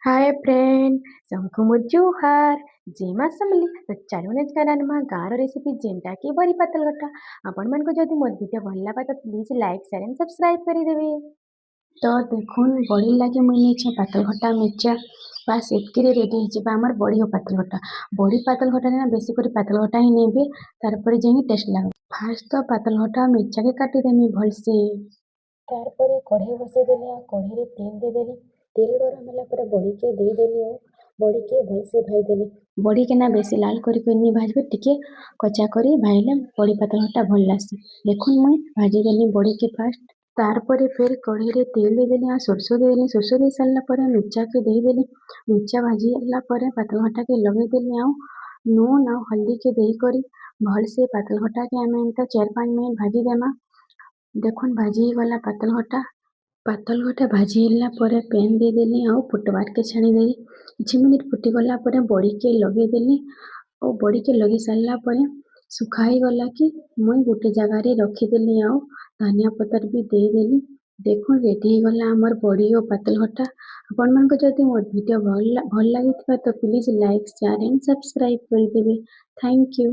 Hi friend शंखु जुहार जेमा समली तो चलो नजकरानमा गाँव रेसिपी जेनटा की बड़ी पतल घटा आपण मन को जदि मोर वीडियो भल लगा तो please like share and subscribe कर देबे। तो देखुन बड़ी लागे मुई नेछे पातल घटा मिर्चा बास एतकी रेडी होइबा हमर बड़ी हो पातल घटा। बड़ी पातल घटा ना बेसी करी पातल घटा ही नेबे तारपर जेही टेस्ट लाग। फास्ट तो पातल घटा मिर्चा के काटी देमी भलसे। तारपरे कढ़ाई बसई देली आ कढ़ाई रे तेल दे देली। तेल गरम होला पर बड़ी के दे देली आ बड़ी के भलसे भाई देली। बड़ी के ना बेसी लाल करी नी भाजबे टिके कच्चा करी भाईले बड़ी पातल घटा भल लासी। देखुन मुई भाजी देली बड़ी के फास्ट। तारपरे फिर कढ़ाई रे तेल दे देली आ सरसों दे देली। सरसों दे सारला पर मिर्चा के दे देली। मिर्चा भाजी होला पर पातल घटा के लगे देली आ नून आ हल्दी के देई करी भलसे पातल घटा के आमे एंता 4-5 मिनट भाजी देमा। देखुन भाजी गला पातल घटा भाजी होला पर पैन दे देली आ फुटवार के छाणी देली। किछि मिनिट फुटी गला पर बड़ी के लगे देली और बड़ी के लगे सारला पर सुखाई गला कि मुई गोटे जगह रे रखी देली आ धनिया पत्तर भी दे देली। देखुन रेडी गला हमर बड़ी और पातल घटा। आपण मन को जदि मोर वीडियो भल लागिथबा तो please like share and subscribe कर देबे। Thank you.